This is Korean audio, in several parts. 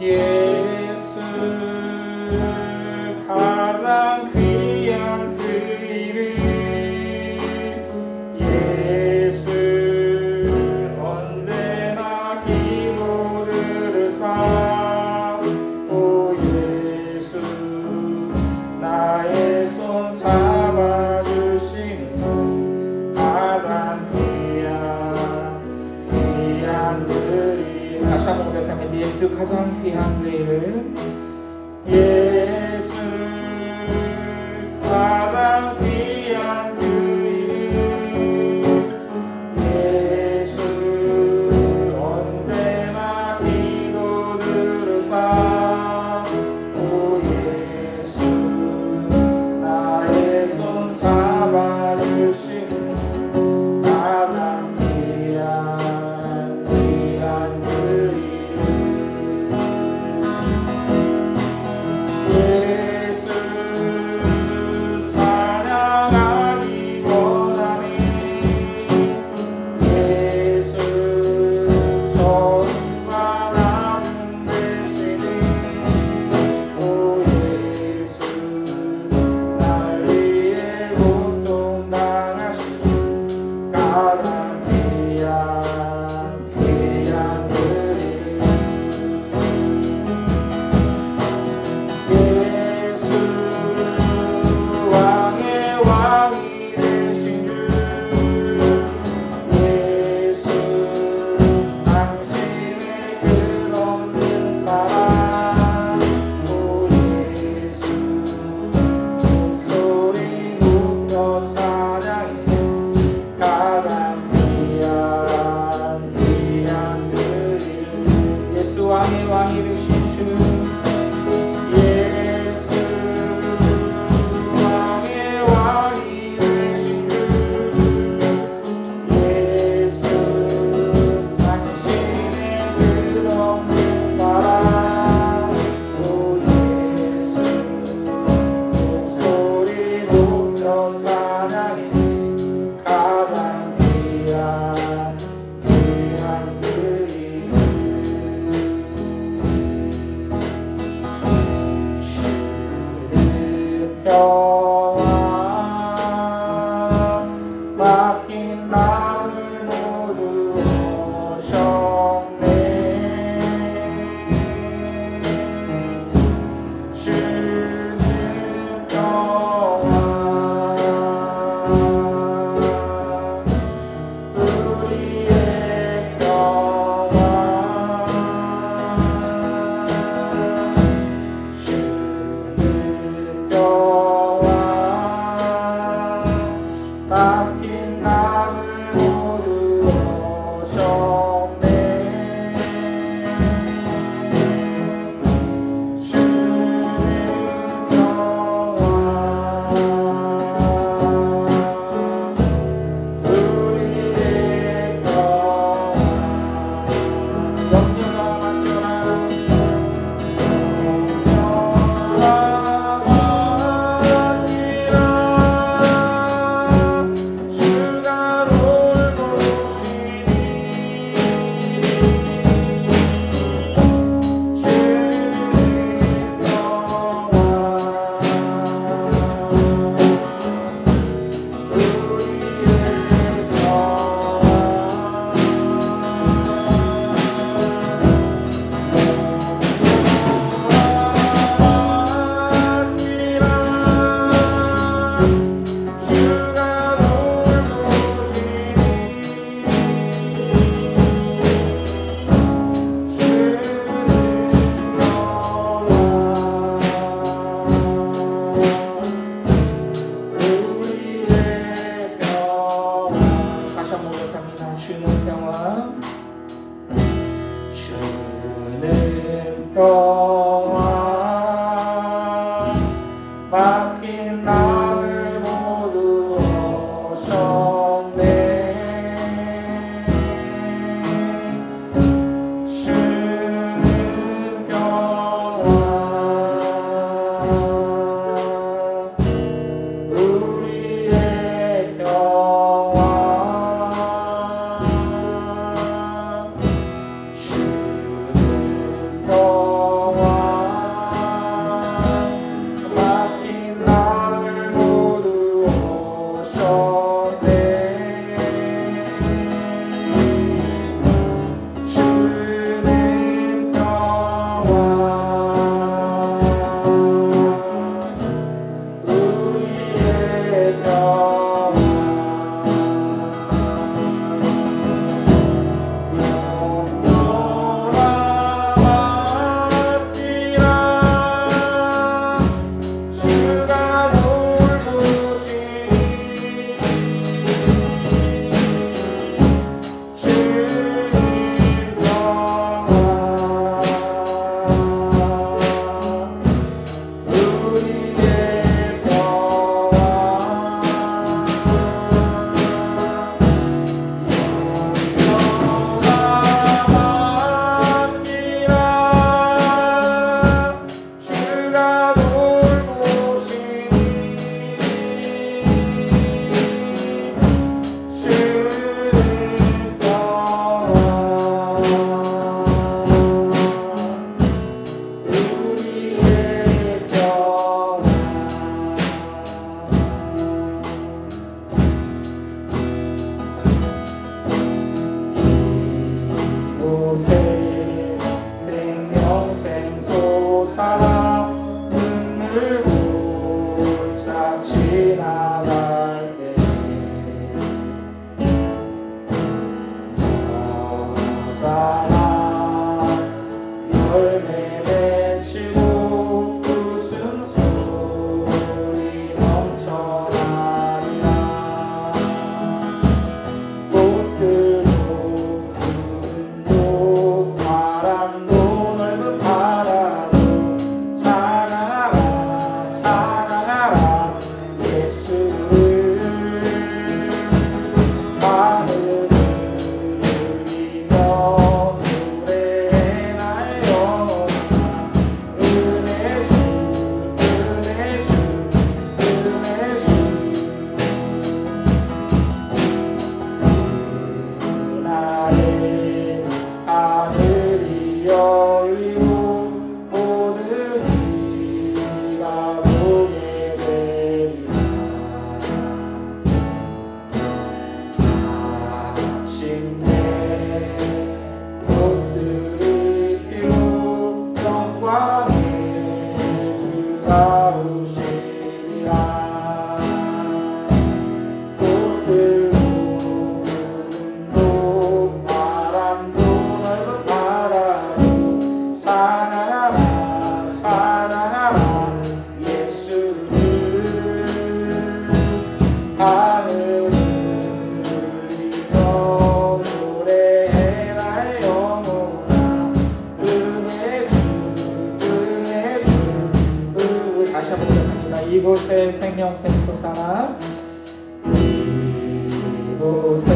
예수 가장 귀한 그 이름 예수 언제나 기도 들으사 오 예수 나의 손 잡아주시는 가장 귀한 그 이름 다시 한번 고백합니다. 예수 가장 귀한 그 이름 예수 가장 귀한 그 이름 예수 언제나 기도 들으사 오 예수 나의 손 잡아주시는 가장 귀한 그 이름 예수 찬양하기 원하니 예수 선과 남 되시니 오 예수 날 위해 고통당하신 가장 귀한 그 이름 예수 왕의 왕이 되신 주 예수 당신의 끝없는 사랑 오 예수 목소리 높여 찬양해 가장 귀한 그 이름 예수 왕의 왕이 되신 주 예수 왕의 왕이 되신 주 예수 당신의 끝없는 사랑 오 예수 목소리 높여 찬양해 가장 귀한 그 이름 주는 평화 맡긴 나를 모두 오셨네 주는 평화 우리의 평화 주는 평화 맡긴 나를 모두 오셨네 주는 평화 우리의 평화 영영아 맡겨라 주가 돌보시니 주는 다시 한번 고백합니다. 주는 평화 주는 평화 맡긴 나를 모두 오셨네 주는 평화 우리의 평화 주는 평화 이곳에 생명샘 솟아나 눈물 굴싹 지나갈 때 허사나 열매 맺히고 웃음소리 넘쳐나리라. 꽃들도 구름도 바람도 넓은 바다도 찬양하라 찬양하라 예수를. 하늘을 울리며 노래해 나의 영혼아 은혜 주 은혜 주 은혜 주. 그날에 하늘이 열리고 모든 이가 보게 되리라. 마침내 꽃들이 피고 영광의 주가 오시리라. 꽃들도 구름도 바람도 넓은 바다도 찬양하라 찬양하라 예수를. 하늘을 울리며 노래해 나의 영혼아 은혜 주 은혜 주. 다시 한번 부탁합니다. 이곳에 생명샘 솟아나 이곳에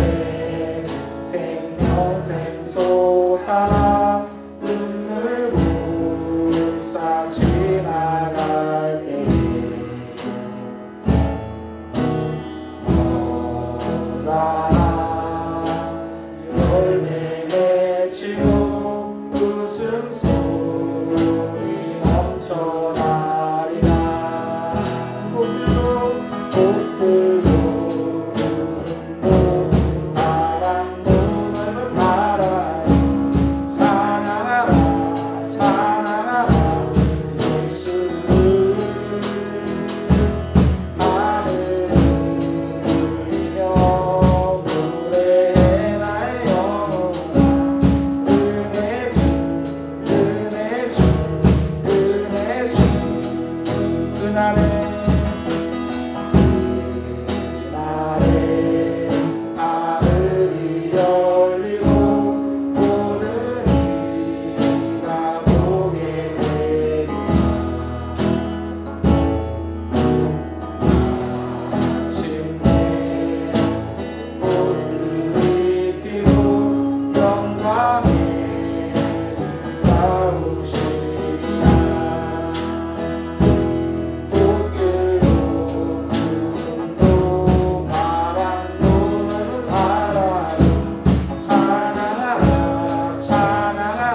생명샘 솟아나 눈물 굴싹 지나갈 때 허사나 열매 맺히고 웃음소리 넘쳐나리라. 꽃들도 구름도 바람도 넓은 바다도 찬양하라 찬양하라 예수를. 하늘을 울리며 노래해 나의 영혼아 은혜 주 은혜 주 은혜 주. 그날에 하늘이 열리고 모든 이가 보게 되리라. 마침내 꽃들이 피고 영광의 주가 오시리라. 꽃들도 구름도 바람도 넓은 바다도 찬양하라 찬양하라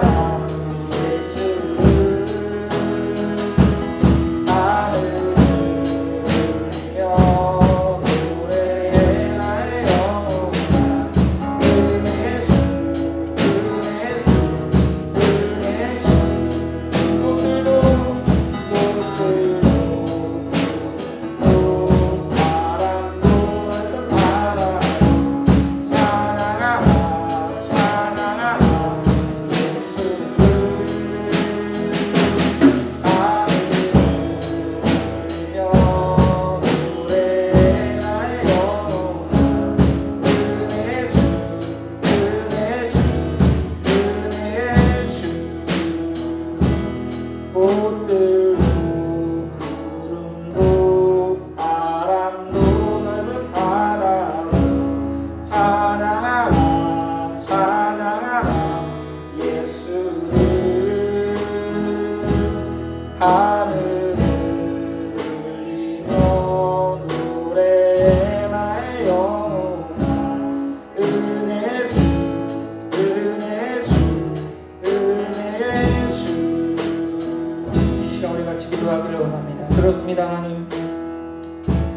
예수를. 하늘을 울리며 노래해 나의 영혼아 은혜 주 은혜 주 은혜 주. 꽃들도 구름도 바람도 넓은 바다도 찬양하라 찬양하라 예수를. 하늘을 울리며 노래해 나의 영혼아 은혜 주 은혜 주 은혜 주. 꽃들도 구름도 바람도 넓은 바다도 찬양하라 찬양하라 예수를. 하늘을 울리며 노래해 나의 영혼아 은혜 주 은혜 주 은혜 주. 이 시간 우리 같이 기도하기를 원합니다. 그렇습니다. 하나님,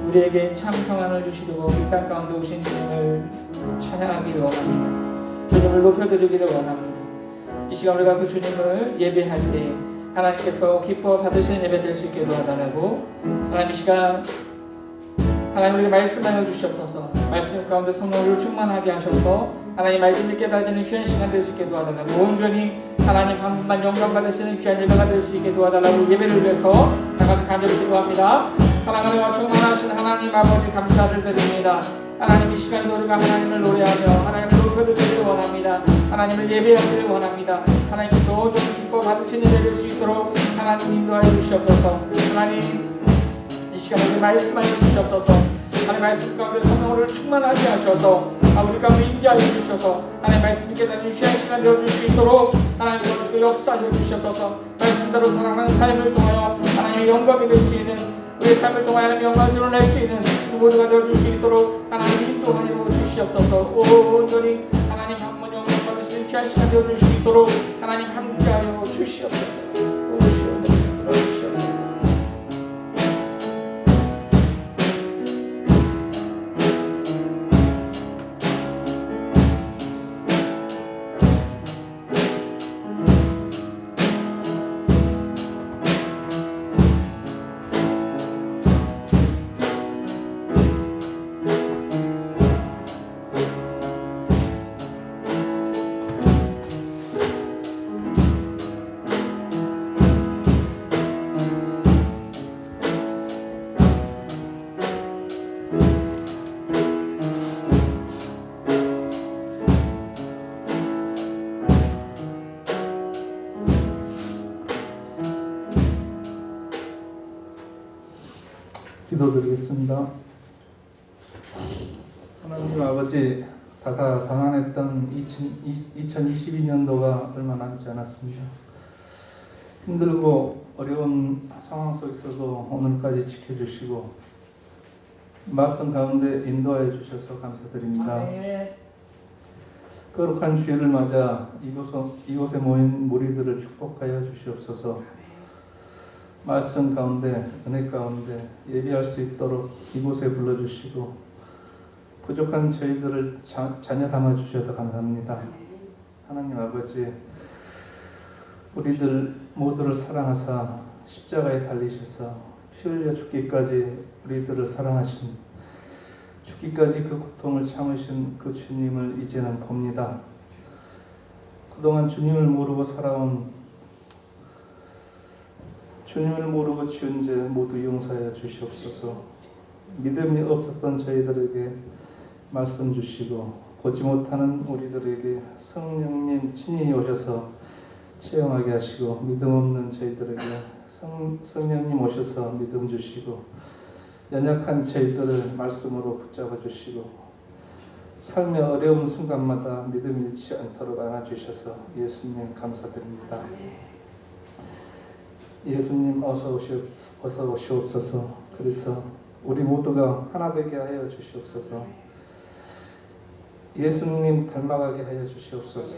우리에게 참 평안을 주시고 이 땅 가운데 오신 주님을 찬양하기를 원합니다. 주님을 높여드리기를 원합니다. 이 시간 우리가 그 주님을 예배할 때 하나님께서 기뻐 받으시는 예배 될 수 있게 도와달라고 하나님 이 시간 하나님 우리에게 말씀하여 주시옵소서. 말씀 가운데 성령을 충만하게 하셔서 하나님 말씀을 깨달아지는 귀한 시간 될 수 있게 도와달라고 온전히 하나님 한 분만 영광 받으시는 귀한 예배가 될 수 있게 도와달라고 예배를 위해서 다같이 간절히 기도합니다. 사랑하며 충만하신 하나님 아버지 감사를 드립니다. 하나님 이 시간도 우리가 하나님을 노래하며 하나님을 높여드리기를 원합니다. 하나님을 예배하기를 원합니다. 하나님께서 온전히 기뻐 받으시는 예배 될 수 있도록 하나님 인도하여 주시옵소서. 하나님 이 시간에 우리 말씀하여 주시옵소서. 하나님 말씀 가운데 성령을 충만하게 하셔서 우리 가운데 임재하여 주셔서 하나님 말씀이 깨닫는 귀한 시간 되어줄 수 있도록 하나님 거룩하게 역사하여 주시옵소서. 말씀대로 살아가는 삶을 통하여 하나님의 영광이 될 수 있는 우리의 삶을 통하여 하나님의 영광을 드러낼 수 있는 그 모두가 되어줄 수 있도록 하나님 인도하여 주시옵소서. 온전히 하나님 한 번 영광 받으시는 귀한 시간 되어줄 수 있도록 하나님 함께하여 주시옵소서. 기도드리겠습니다. 하나님 아버지, 다가당한했던 2022년도가 얼마 남지 않았습니다. 힘들고 어려운 상황 속에서도 오늘까지 지켜주시고 말씀 가운데 인도하여 주셔서 감사드립니다. 거룩한 주일을 맞아 이곳에 모인 무리들을 축복하여 주시옵소서. 말씀 가운데 은혜 가운데 예비할 수 있도록 이곳에 불러주시고 부족한 저희들을 자녀 삼아 주셔서 감사합니다. 하나님 아버지, 우리들 모두를 사랑하사 십자가에 달리셔서 피 흘려 죽기까지 우리들을 사랑하신, 죽기까지 그 고통을 참으신 그 주님을 이제는 봅니다. 그동안 주님을 모르고 살아온, 주님을 모르고 지은 죄 모두 용서하여 주시옵소서. 믿음이 없었던 저희들에게 말씀 주시고 보지 못하는 우리들에게 성령님 친히 오셔서 체험하게 하시고, 믿음 없는 저희들에게 성령님 오셔서 믿음 주시고, 연약한 저희들을 말씀으로 붙잡아 주시고, 삶의 어려운 순간마다 믿음 잃지 않도록 안아주셔서 예수님 감사드립니다. 예수님 어서 오시옵소서. 그래서 우리 모두가 하나 되게 하여 주시옵소서. 예수님 닮아가게 하여 주시옵소서.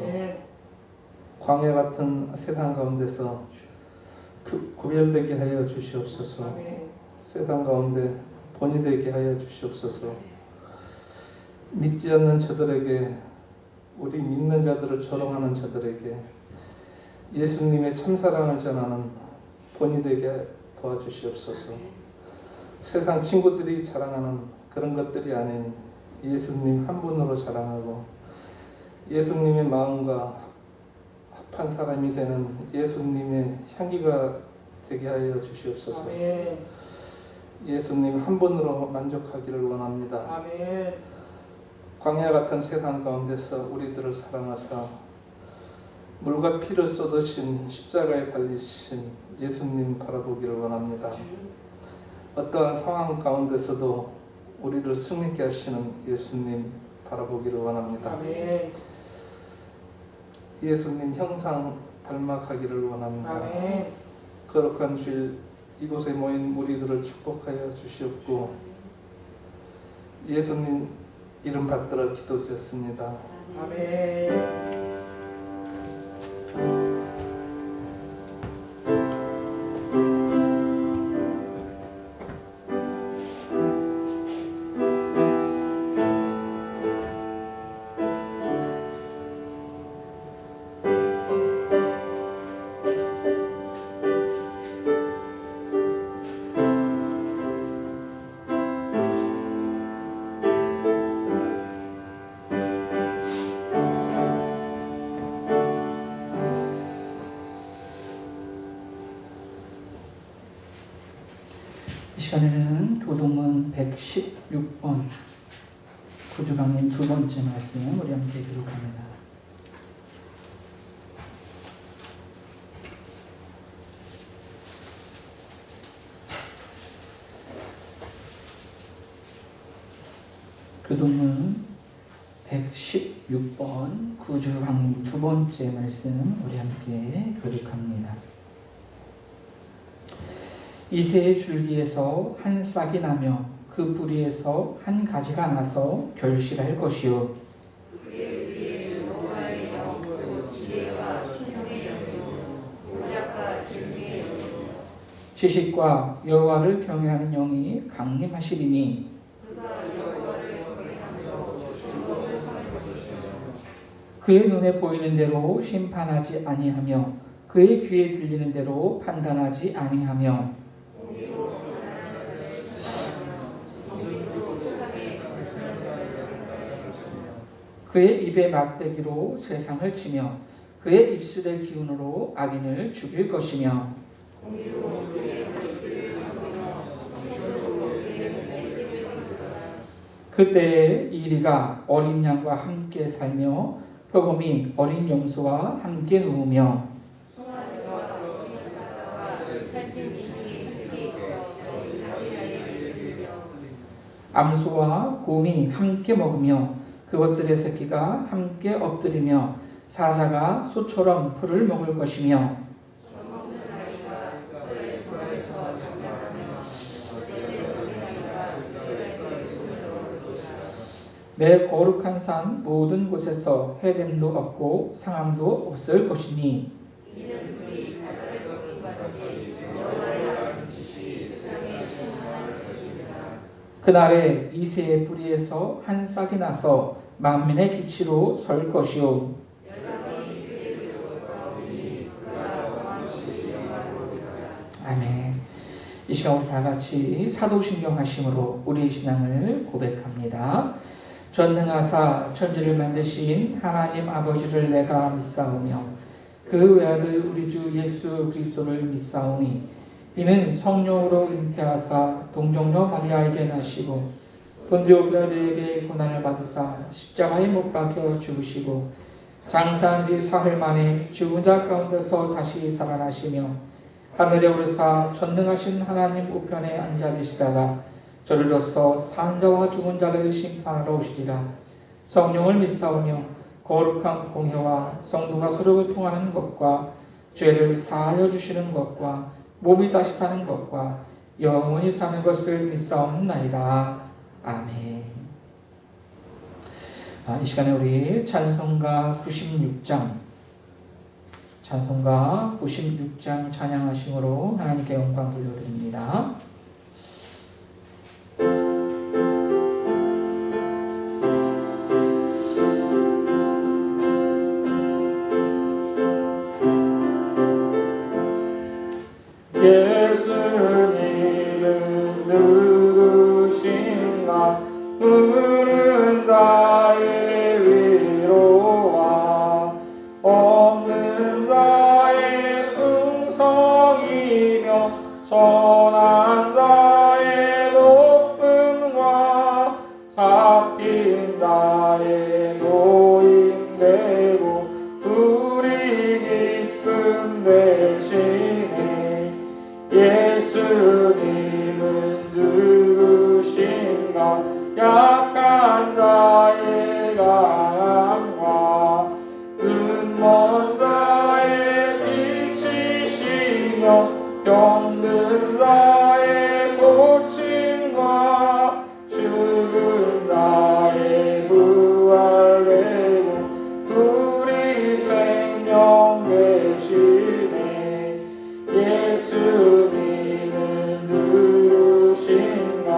광야 같은 세상 가운데서 구별되게 하여 주시옵소서. 세상 가운데 본이 되게 하여 주시옵소서. 믿지 않는 자들에게, 우리 믿는 자들을 조롱하는 자들에게 예수님의 참사랑을 전하는 본이 되게 도와주시옵소서. 세상 친구들이 자랑하는 그런 것들이 아닌 예수님 한 분으로 자랑하고 예수님의 마음과 합한 사람이 되는 예수님의 향기가 되게 하여 주시옵소서. 아멘. 예수님 한 분으로 만족하기를 원합니다. 아멘. 광야 같은 세상 가운데서 우리들을 사랑하사 물과 피를 쏟으신 십자가에 달리신 예수님 바라보기를 원합니다. 어떠한 상황 가운데서도 우리를 승리케 하시는 예수님 바라보기를 원합니다. 아멘. 예수님 형상 닮아가기를 원합니다. 아멘. 거룩한 주일 이곳에 모인 우리들을 축복하여 주시옵고 예수님 이름 받들어 기도드렸습니다. 아멘. 시간에는 교동문 116번 구주강림 두 번째 말씀 우리 함께 기록합니다. 교동문 116번 구주강림 두 번째 말씀 우리 함께 교독합니다. 이새의 줄기에서 한 싹이 나며 그 뿌리에서 한 가지가 나서 결실할 것이요 지식과 여호와를 경외하는 영이 강림하시리니 그의 눈에 보이는 대로 심판하지 아니하며 그의 귀에 들리는 대로 판단하지 아니하며 그의 입의 막대기로 세상을 치며 그의 입술의 기운으로 악인을 죽일 것이며 그때에 이리가 어린 양과 함께 살며 표범이 어린 염소와 함께 누우며 암소와 곰이 함께 먹으며 그것들의 새끼가 함께 엎드리며 사자가 소처럼 풀을 먹을 것이며 내 거룩한 산 모든 곳에서 해됨도 없고 상함도 없을 것이니 그날에 이새의 뿌리에서 한 싹이 나서 만민의 기치로 설 것이요 아멘. 이 시간 우리 다 같이 사도신경 하심으로 우리의 신앙을 고백합니다. 전능하사 천지를 만드신 하나님 아버지를 내가 믿사오며 그 외아들 우리 주 예수 그리스도를 믿사오니 이는 성령으로 잉태하사 동정녀 마리아에게 나시고 본디오 빌라도에게 고난을 받으사 십자가에 못 박혀 죽으시고 장사한 지 사흘 만에 죽은 자 가운데서 다시 살아나시며 하늘에 오르사 전능하신 하나님 우편에 앉아 계시다가 저리로서 산 자와 죽은 자를 심판하러 오시리라. 성령을 믿사오며 거룩한 공회와 성도가 서로 교통하는 것과 죄를 사하여 주시는 것과 몸이 다시 사는 것과 영원히 사는 것을 믿사옵나이다. 아멘. 이 시간에 우리 찬송가 96장 찬양하심으로 하나님께 영광 돌려드립니다. 예수님은 누구신가 우는 자의 위로와 없는 자의 풍성이며 선한 자의 높음과 잡힌 자의 노임되고 우리 기쁨 되시네. 예수님은 누구신가 약한 자의 강함과 눈먼 자의 빛이시며 병든 자의 고침과 죽은 자의 부활되고 우리 생명 되시네. 예수님은 누구신가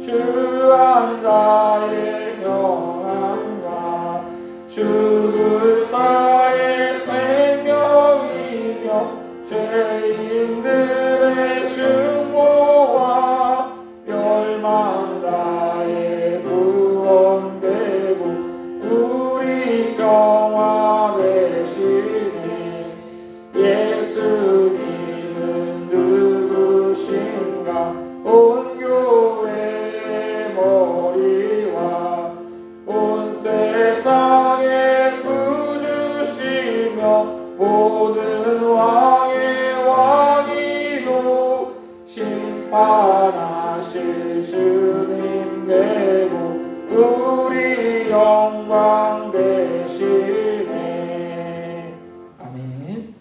주한 자의 평안과 죽을 자의 생명이며 죄인들의 중보와 멸망자의 구원되고 우리 평화되시니 예수님은 누구신가 온 예수님 되고 우리 영광 되시네. 아멘.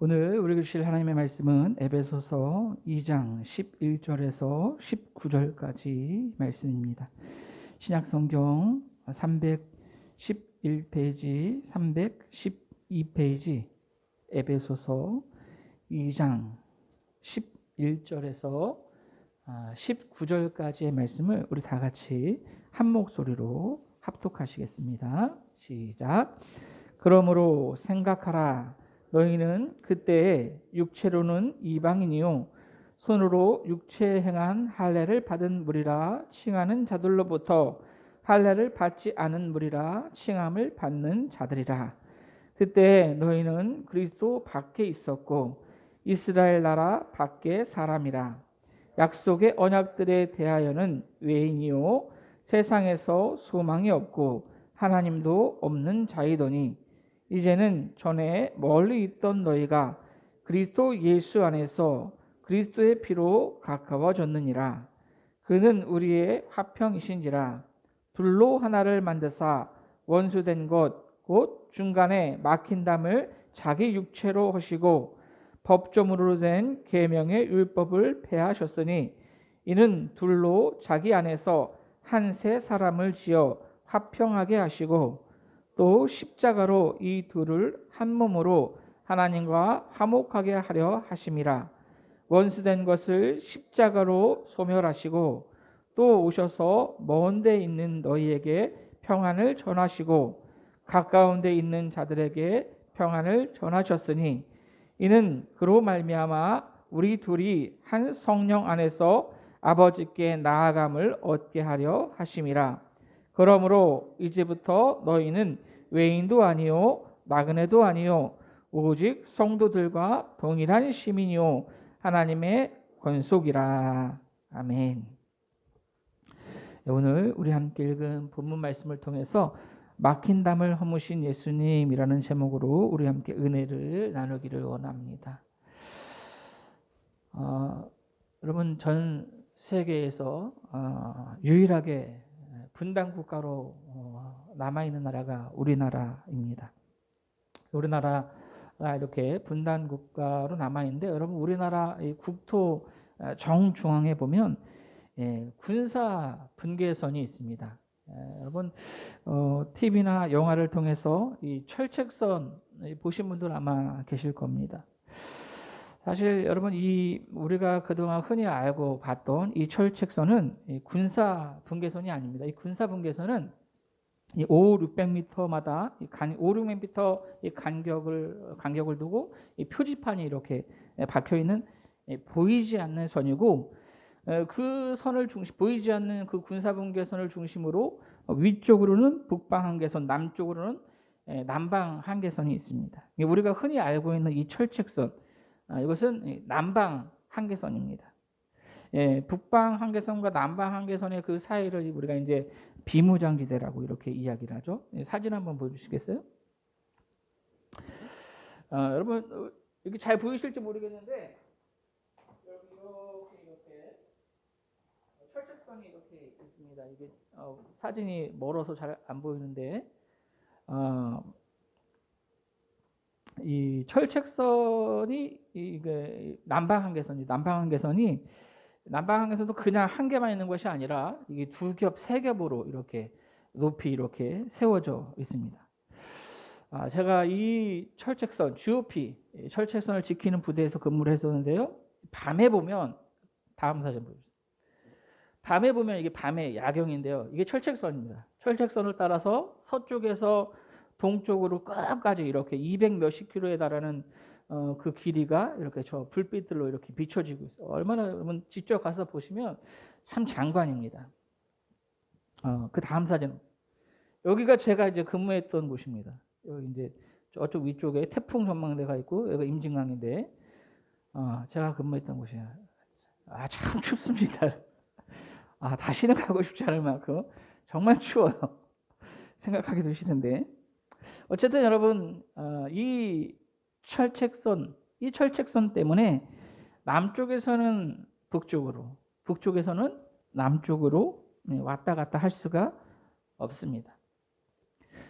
오늘 우리가 주실 하나님의 말씀은 에베소서 2장 11절에서 19절까지 말씀입니다. 신약성경 311페이지, 312페이지 에베소서 2장 11절에서 19절까지의 말씀을 우리 다 같이 한 목소리로 합독하시겠습니다. 시작. 그러므로 생각하라. 너희는 그때에 육체로는 이방인이요 손으로 육체에 행한 할례를 받은 무리라 칭하는 자들로부터 할례를 받지 않은 무리라 칭함을 받는 자들이라. 그때 너희는 그리스도 밖에 있었고 이스라엘 나라 밖에 사람이라. 약속의 언약들에 대하여는 외인이요 세상에서 소망이 없고 하나님도 없는 자이더니 이제는 전에 멀리 있던 너희가 그리스도 예수 안에서 그리스도의 피로 가까워졌느니라. 그는 우리의 화평이신지라. 둘로 하나를 만드사 원수된 것 곧 중간에 막힌 담을 자기 육체로 하시고 법조문으로 된 계명의 율법을 폐하셨으니 이는 둘로 자기 안에서 한 새 사람을 지어 화평하게 하시고 또 십자가로 이 둘을 한 몸으로 하나님과 화목하게 하려 하심이라. 원수된 것을 십자가로 소멸하시고 또 오셔서 먼 데 있는 너희에게 평안을 전하시고 가까운 데 있는 자들에게 평안을 전하셨으니 이는 그로 말미암아 우리 둘이 한 성령 안에서 아버지께 나아감을 얻게 하려 하심이라. 그러므로 이제부터 너희는 외인도 아니요 나그네도 아니요 오직 성도들과 동일한 시민이요 하나님의 권속이라. 아멘. 오늘 우리 함께 읽은 본문 말씀을 통해서 막힌 담을 허무신 예수님이라는 제목으로 우리 함께 은혜를 나누기를 원합니다. 여러분 전 세계에서 유일하게 분단 국가로 남아있는 나라가 우리나라입니다. 우리나라가 이렇게 분단 국가로 남아있는데 여러분 우리나라 이 국토 정중앙에 보면 군사 분계선이 있습니다. 여러분 TV나 영화를 통해서 이 철책선 보신 분들 아마 계실 겁니다. 사실 여러분 이 우리가 그동안 흔히 알고 봤던 이 철책선은 이 군사 분계선이 아닙니다. 이 군사 분계선은 이 500~600m마다 500~600m 이 간격을 두고 이 표지판이 이렇게 박혀 있는 보이지 않는 선이고 그 선을 보이지 않는 그 군사 분계선을 중심으로 위쪽으로는 북방 한계선, 남쪽으로는 남방 한계선이 있습니다. 우리가 흔히 알고 있는 이 철책선, 이것은 남방 한계선입니다. 북방 한계선과 남방 한계선의 그 사이를 우리가 이제 비무장지대라고 이렇게 이야기를 하죠. 사진 한번 보여주시겠어요? 여러분 이렇게 잘 보이실지 모르겠는데 이렇게 철책선이 이렇게 있습니다. 이게 사진이 멀어서 잘 안 보이는데 이 철책선이 이게 남방 한계선도 그냥 한 개만 있는 것이 아니라 이게 두 겹, 세 겹으로 이렇게 높이 이렇게 세워져 있습니다. 제가 이 철책선 GOP 철책선을 지키는 부대에서 근무를 했었는데요. 밤에 보면 다음 사진 보여주세요. 밤에 보면 이게 밤에 야경인데요. 이게 철책선입니다. 철책선을 따라서 서쪽에서 동쪽으로 끝까지 이렇게 200 몇십 킬로에 달하는 그 길이가 이렇게 저 불빛들로 이렇게 비춰지고 있어요. 얼마나 여러분 직접 가서 보시면 참 장관입니다. 그 다음 사진. 여기가 제가 이제 근무했던 곳입니다. 여기 이제 저쪽 위쪽에 태풍 전망대가 있고 여기가 임진강인데 제가 근무했던 곳이에요. 참 춥습니다. 다시는 가고 싶지 않을 만큼 정말 추워요. 생각하기도 싫은데 어쨌든 여러분 이 철책선 때문에 남쪽에서는 북쪽으로 북쪽에서는 남쪽으로 왔다 갔다 할 수가 없습니다.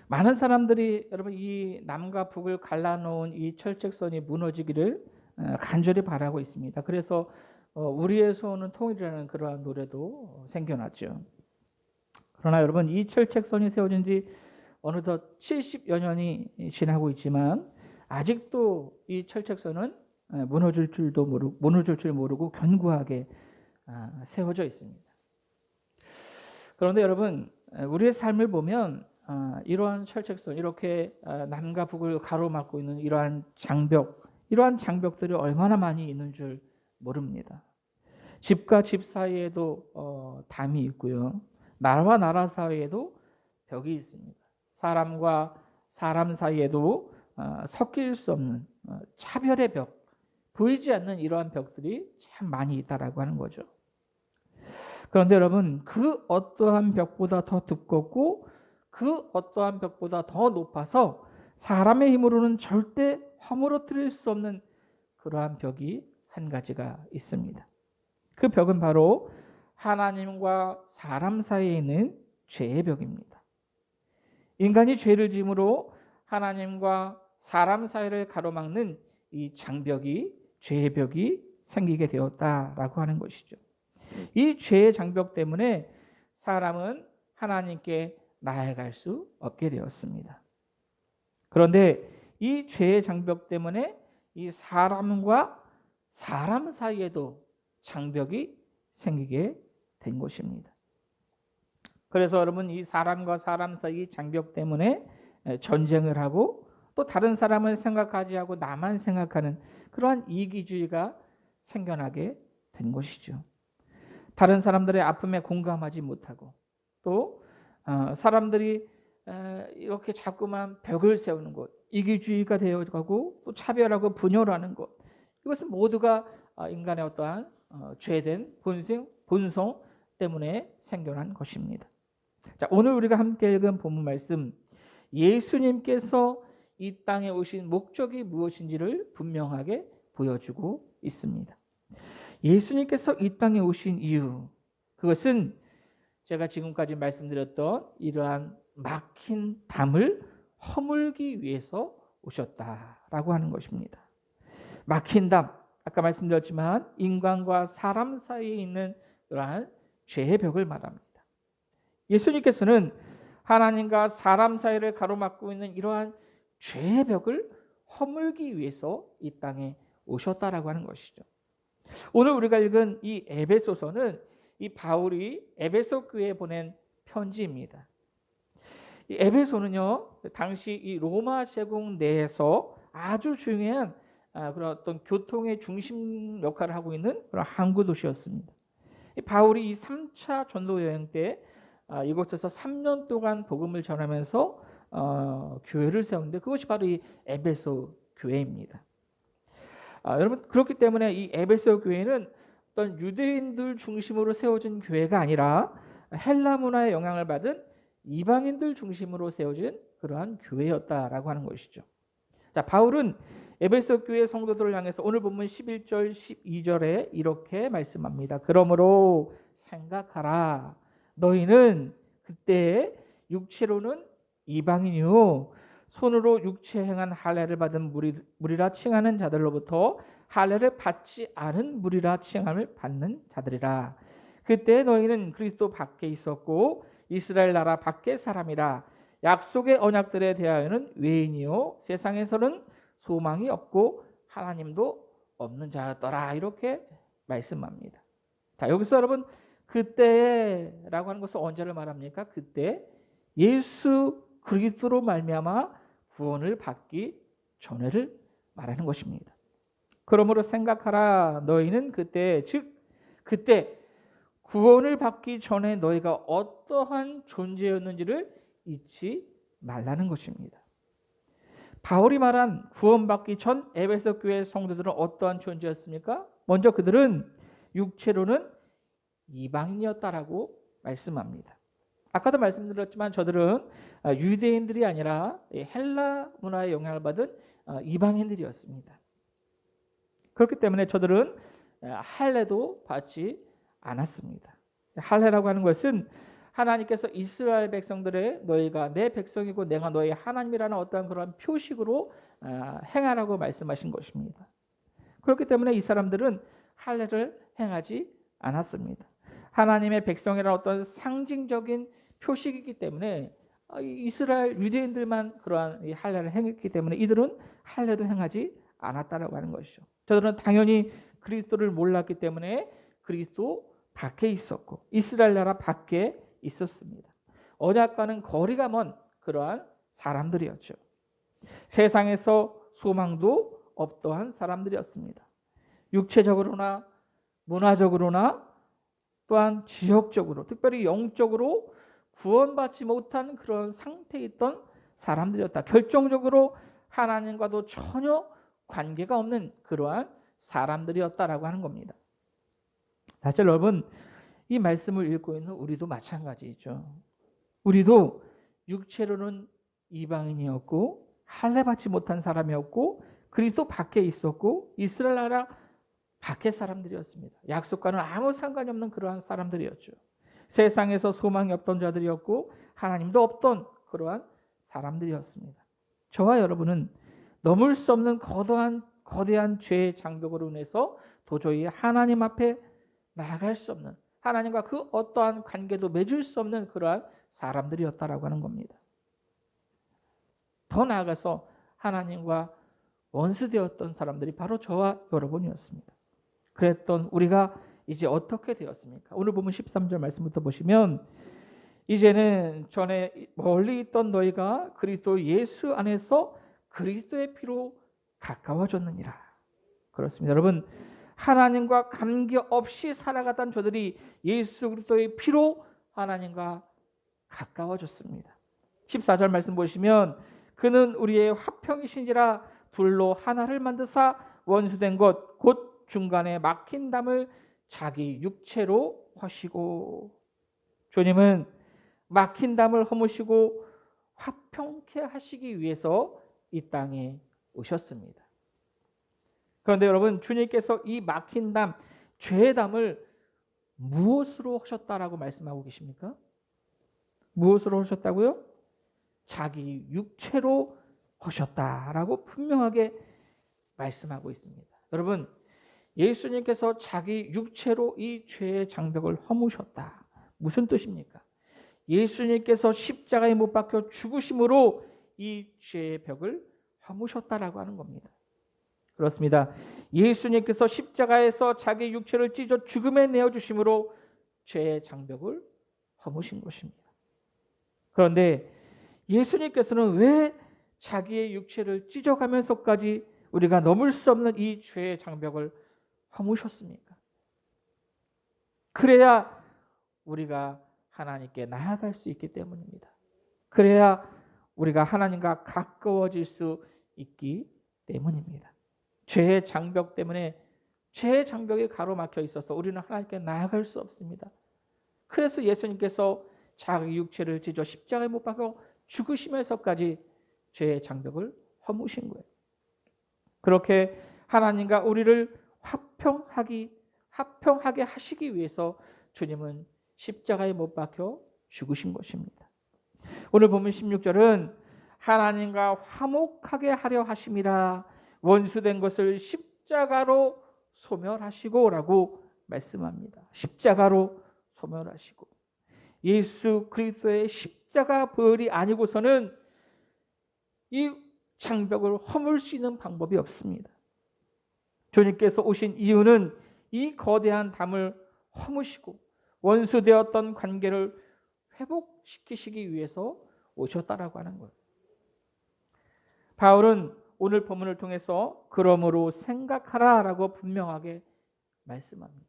많은 사람들이 여러분 이 남과 북을 갈라놓은 이 철책선이 무너지기를 간절히 바라고 있습니다. 그래서 우리의 소원은 통일이라는 그러한 노래도 생겨났죠. 그러나 여러분 이 철책선이 세워진 지 어느덧 70여 년이 지나고 있지만 아직도 이 철책선은 무너질 줄 모르고 견고하게 세워져 있습니다. 그런데 여러분 우리의 삶을 보면 이러한 철책선, 이렇게 남과 북을 가로막고 있는 이러한 장벽들이 얼마나 많이 있는 줄 모릅니다. 집과 집 사이에도 담이 있고요. 나라와 나라 사이에도 벽이 있습니다. 사람과 사람 사이에도 섞일 수 없는 차별의 벽, 보이지 않는 이러한 벽들이 참 많이 있다라고 하는 거죠. 그런데 여러분 그 어떠한 벽보다 더 두껍고 그 어떠한 벽보다 더 높아서 사람의 힘으로는 절대 허물어뜨릴 수 없는 그러한 벽이 한 가지가 있습니다. 그 벽은 바로 하나님과 사람 사이에 있는 죄의 벽입니다. 인간이 죄를 지음으로 하나님과 사람 사이를 가로막는 이 장벽이, 죄의 벽이 생기게 되었다라고 하는 것이죠. 이 죄의 장벽 때문에 사람은 하나님께 나아갈 수 없게 되었습니다. 그런데 이 죄의 장벽 때문에 이 사람과 사람 사이에도 장벽이 생기게 된 것입니다. 그래서 여러분 이 사람과 사람 사이 장벽 때문에 전쟁을 하고 또 다른 사람을 생각하지 않고 나만 생각하는 그러한 이기주의가 생겨나게 된 것이죠. 다른 사람들의 아픔에 공감하지 못하고 또 사람들이 이렇게 자꾸만 벽을 세우는 것, 이기주의가 되어가고 또 차별하고 분열하는 것, 이것은 모두가 인간의 어떠한 죄된 본성 때문에 생겨난 것입니다. 자, 오늘 우리가 함께 읽은 본문 말씀, 예수님께서 이 땅에 오신 목적이 무엇인지를 분명하게 보여주고 있습니다. 예수님께서 이 땅에 오신 이유, 그것은 제가 지금까지 말씀드렸던 이러한 막힌 담을 허물기 위해서 오셨다라고 하는 것입니다. 막힌 담, 아까 말씀드렸지만 인간과 사람 사이에 있는 그러한 죄의 벽을 말합니다. 예수님께서는 하나님과 사람 사이를 가로막고 있는 이러한 죄의 벽을 허물기 위해서 이 땅에 오셨다라고 하는 것이죠. 오늘 우리가 읽은 이 에베소서는 이 바울이 에베소 교회에 보낸 편지입니다. 이 에베소는요, 당시 이 로마 제국 내에서 아주 중요한 그런 어떤 교통의 중심 역할을 하고 있는 그런 항구 도시였습니다. 바울이 이 3차 전도 여행 때 이곳에서 3년 동안 복음을 전하면서 교회를 세웠는데 그것이 바로 이 에베소 교회입니다. 여러분 그렇기 때문에 이 에베소 교회는 어떤 유대인들 중심으로 세워진 교회가 아니라 헬라 문화의 영향을 받은 이방인들 중심으로 세워진 그러한 교회였다라고 하는 것이죠. 자, 바울은 에베소 교회 성도들을 향해서 오늘 본문 11절 12절에 이렇게 말씀합니다. 그러므로 생각하라. 너희는 그때 육체로는 이방인이요 손으로 육체 행한 할례를 받은 무리라 칭하는 자들로부터 할례를 받지 않은 무리라 칭함을 받는 자들이라. 그때 너희는 그리스도 밖에 있었고 이스라엘 나라 밖의 사람이라. 약속의 언약들에 대하여는 외인이요 세상에서는 소망이 없고 하나님도 없는 자였더라. 이렇게 말씀합니다. 자, 여기서 여러분 그때라고 하는 것은 언제를 말합니까? 그때 예수 그리스도로 말미암아 구원을 받기 전에를 말하는 것입니다. 그러므로 생각하라. 너희는 그때 즉 그때 구원을 받기 전에 너희가 어떠한 존재였는지를 잊지 말라는 것입니다. 바울이 말한 구원받기 전 에베소 교회 성도들은 어떠한 존재였습니까? 먼저 그들은 육체로는 이방인이었다라고 말씀합니다. 아까도 말씀드렸지만 저들은 유대인들이 아니라 헬라 문화의 영향을 받은 이방인들이었습니다. 그렇기 때문에 저들은 할례도 받지 않았습니다. 할례라고 하는 것은 하나님께서 이스라엘 백성들의 너희가 내 백성이고 내가 너희 하나님이라는 어떤 그런 표식으로 행하라고 말씀하신 것입니다. 그렇기 때문에 이 사람들은 할례를 행하지 않았습니다. 하나님의 백성이라는 어떤 상징적인 표식이기 때문에 이스라엘 유대인들만 그러한 이 할례를 행했기 때문에 이들은 할례도 행하지 않았다라고 하는 것이죠. 저들은 당연히 그리스도를 몰랐기 때문에 그리스도 밖에 있었고 이스라엘 나라 밖에 있었습니다. 언약과는 거리가 먼 그러한 사람들이었죠. 세상에서 소망도 없던 사람들이었습니다. 육체적으로나 문화적으로나 또한 지역적으로 특별히 영적으로 구원받지 못한 그런 상태에 있던 사람들이었다. 결정적으로 하나님과도 전혀 관계가 없는 그러한 사람들이었다라고 하는 겁니다. 사실 여러분 이 말씀을 읽고 있는 우리도 마찬가지죠. 우리도 육체로는 이방인이었고 할례 받지 못한 사람이었고 그리스도 밖에 있었고 이스라엘 나라 밖의 사람들이었습니다. 약속과는 아무 상관이 없는 그러한 사람들이었죠. 세상에서 소망이 없던 자들이었고 하나님도 없던 그러한 사람들이었습니다. 저와 여러분은 넘을 수 없는 거대한 죄의 장벽으로 인해서 도저히 하나님 앞에 나아갈 수 없는 하나님과 그 어떠한 관계도 맺을 수 없는 그러한 사람들이었다라고 하는 겁니다. 더 나아가서 하나님과 원수되었던 사람들이 바로 저와 여러분이었습니다. 그랬던 우리가 이제 어떻게 되었습니까? 오늘 보면 13절 말씀부터 보시면 이제는 전에 멀리 있던 너희가 그리스도 예수 안에서 그리스도의 피로 가까워졌느니라. 그렇습니다. 여러분 하나님과 관계없이 살아가던 저들이 예수 그리스도의 피로 하나님과 가까워졌습니다. 14절 말씀 보시면 그는 우리의 화평이신지라 둘로 하나를 만드사 원수된 것 곧 중간에 막힌 담을 자기 육체로 허시고 주님은 막힌 담을 허무시고 화평케 하시기 위해서 이 땅에 오셨습니다. 그런데 여러분 주님께서 이 막힌 담, 죄의 담을 무엇으로 하셨다라고 말씀하고 계십니까? 무엇으로 하셨다고요? 자기 육체로 하셨다라고 분명하게 말씀하고 있습니다. 여러분 예수님께서 자기 육체로 이 죄의 장벽을 허무셨다. 무슨 뜻입니까? 예수님께서 십자가에 못 박혀 죽으심으로 이 죄의 벽을 허무셨다라고 하는 겁니다. 그렇습니다. 예수님께서 십자가에서 자기 육체를 찢어 죽음에 내어주심으로 죄의 장벽을 허무신 것입니다. 그런데 예수님께서는 왜 자기의 육체를 찢어가면서까지 우리가 넘을 수 없는 이 죄의 장벽을 허무셨습니까? 그래야 우리가 하나님께 나아갈 수 있기 때문입니다. 그래야 우리가 하나님과 가까워질 수 있기 때문입니다. 죄의 장벽 때문에 죄의 장벽이 가로막혀 있어서 우리는 하나님께 나아갈 수 없습니다. 그래서 예수님께서 자기 육체를 찢어 십자가에 못 박아 죽으시면서까지 죄의 장벽을 허무신 거예요. 그렇게 하나님과 우리를 화평하게 하시기 위해서 주님은 십자가에 못 박혀 죽으신 것입니다. 오늘 보면 16절은 하나님과 화목하게 하려 하심이라 원수된 것을 십자가로 소멸하시고 라고 말씀합니다. 십자가로 소멸하시고 예수 그리스도의 십자가 보혈이 아니고서는 이 장벽을 허물 수 있는 방법이 없습니다. 주님께서 오신 이유는 이 거대한 담을 허무시고 원수되었던 관계를 회복시키시기 위해서 오셨다라고 하는 거예요. 바울은 오늘 본문을 통해서 그러므로 생각하라라고 분명하게 말씀합니다.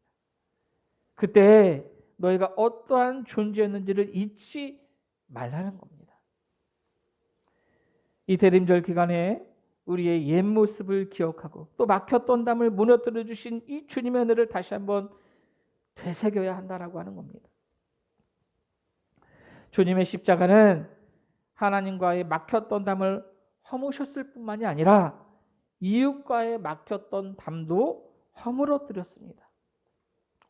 그때 너희가 어떠한 존재였는지를 잊지 말라는 겁니다. 이 대림절 기간에 우리의 옛 모습을 기억하고 또 막혔던 담을 무너뜨려 주신 이 주님의 은혜를 다시 한번 되새겨야 한다라고 하는 겁니다. 주님의 십자가는 하나님과의 막혔던 담을 허무셨을 뿐만이 아니라 이웃과의 막혔던 담도 허물어뜨렸습니다.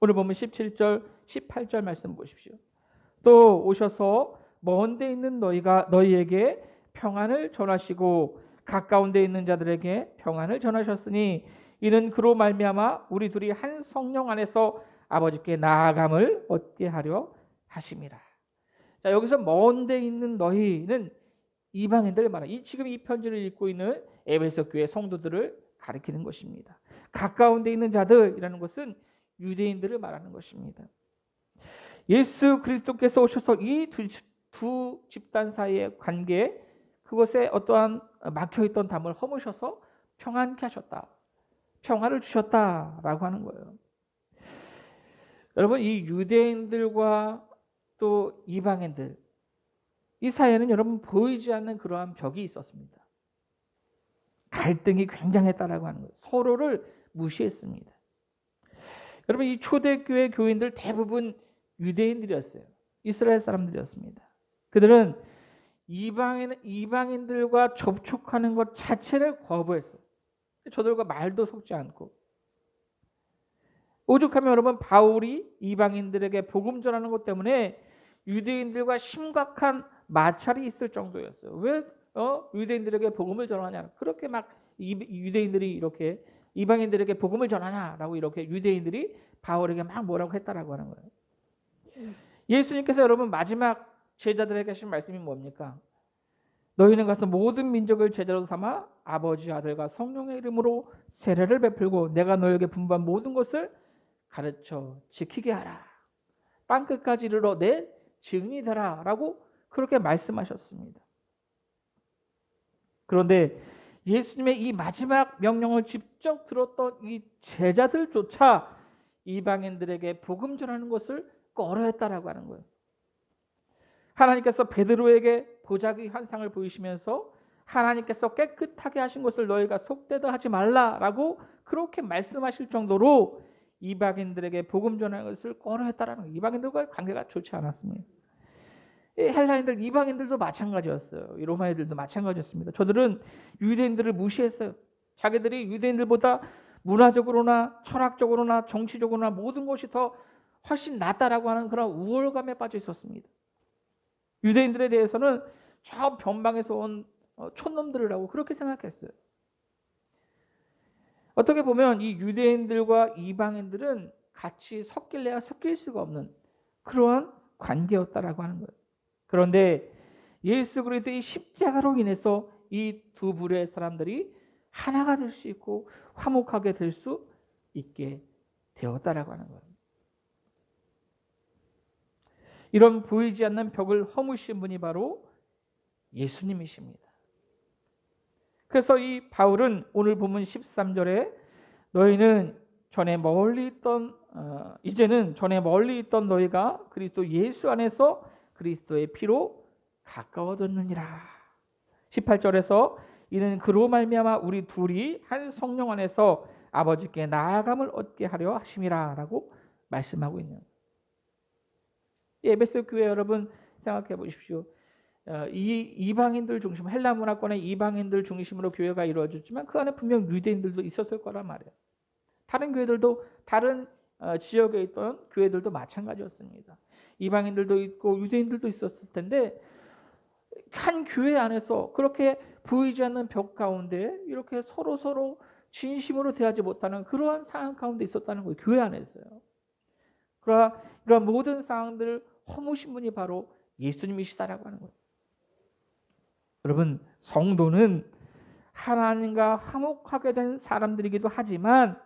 오늘 보면 17절, 18절 말씀 보십시오. 또 오셔서 먼 데 있는 너희에게 평안을 전하시고 가까운 데 있는 자들에게 평안을 전하셨으니 이는 그로 말미암아 우리 둘이 한 성령 안에서 아버지께 나아감을 얻게 하려 하심이라. 자, 여기서 먼 데 있는 너희는 이방인들을 말하는, 지금 이 편지를 읽고 있는 에베소 교회 성도들을 가리키는 것입니다. 가까운 데 있는 자들이라는 것은 유대인들을 말하는 것입니다. 예수 그리스도께서 오셔서 이 두 집단 사이의 관계, 그것에 어떠한 막혀있던 담을 허무셔서 평안케 하셨다, 평화를 주셨다라고 하는 거예요. 여러분, 이 유대인들과 또 이방인들, 이 사이에는 여러분 보이지 않는 그러한 벽이 있었습니다. 갈등이 굉장했다라고 하는 거예요. 서로를 무시했습니다. 여러분, 이 초대교회 교인들 대부분 유대인들이었어요. 이스라엘 사람들이었습니다. 그들은 이방인들과 접촉하는 것 자체를 거부했어요. 저들과 말도 섞지 않고, 오죽하면 여러분 바울이 이방인들에게 복음 전하는 것 때문에 유대인들과 심각한 마찰이 있을 정도였어요. 왜 유대인들에게 복음을 전하냐, 그렇게 막 유대인들이 이렇게 이방인들에게 복음을 전하냐라고 이렇게 유대인들이 바울에게 막 뭐라고 했다라고 하는 거예요. 예수님께서 여러분 마지막 제자들에게 하신 말씀이 뭡니까? 너희는 가서 모든 민족을 제자로 삼아 아버지, 아들과 성령의 이름으로 세례를 베풀고 내가 너에게 분부한 모든 것을 가르쳐 지키게 하라. 땅끝까지 이르러 내 증인이 되라 라고 그렇게 말씀하셨습니다. 그런데 예수님의 이 마지막 명령을 직접 들었던 이 제자들조차 이방인들에게 복음 전하는 것을 꺼려했다라고 하는 거예요. 하나님께서 베드로에게 보자기 환상을 보이시면서 하나님께서 깨끗하게 하신 것을 너희가 속되다 하지 말라라고 그렇게 말씀하실 정도로 이방인들에게 복음 전하는 것을 꺼려했다라는 거예요. 이방인들과의 관계가 좋지 않았습니다. 헬라인들, 이방인들도 마찬가지였어요. 이 로마인들도 마찬가지였습니다. 저들은 유대인들을 무시했어요. 자기들이 유대인들보다 문화적으로나 철학적으로나 정치적으로나 모든 것이 더 훨씬 낫다라고 하는 그런 우월감에 빠져 있었습니다. 유대인들에 대해서는 저 변방에서 온 촌놈들이라고 그렇게 생각했어요. 어떻게 보면 이 유대인들과 이방인들은 같이 섞일래야 섞일 수가 없는 그러한 관계였다라고 하는 거예요. 그런데 예수 그리스도의 십자가로 인해서 이 두 부류의 사람들이 하나가 될 수 있고 화목하게 될 수 있게 되었다라고 하는 거예요. 이런 보이지 않는 벽을 허무신 분이 바로 예수님이십니다. 그래서 이 바울은 오늘 본문 13절에 너희는 이제는 전에 멀리 있던 너희가 그리스도 예수 안에서 그리스도의 피로 가까워졌느니라. 18절에서 이는 그로 말미암아 우리 둘이 한 성령 안에서 아버지께 나아감을 얻게 하려 하심이라 라고 말씀하고 있는, 에베소 교회 여러분 생각해 보십시오. 이 이방인들 중심, 헬라 문화권의 이방인들 중심으로 교회가 이루어졌지만 그 안에 분명 유대인들도 있었을 거란 말이에요. 다른 교회들도, 다른 지역에 있던 교회들도 마찬가지였습니다. 이방인들도 있고 유대인들도 있었을 텐데 한 교회 안에서 그렇게 보이지 않는 벽 가운데 이렇게 서로 진심으로 대하지 못하는 그러한 상황 가운데 있었다는 거예요. 교회 안에서요. 그러한 모든 상황들을 허무신 분이 바로 예수님이시다라고 하는 거예요. 여러분, 성도는 하나님과 화목하게 된 사람들이기도 하지만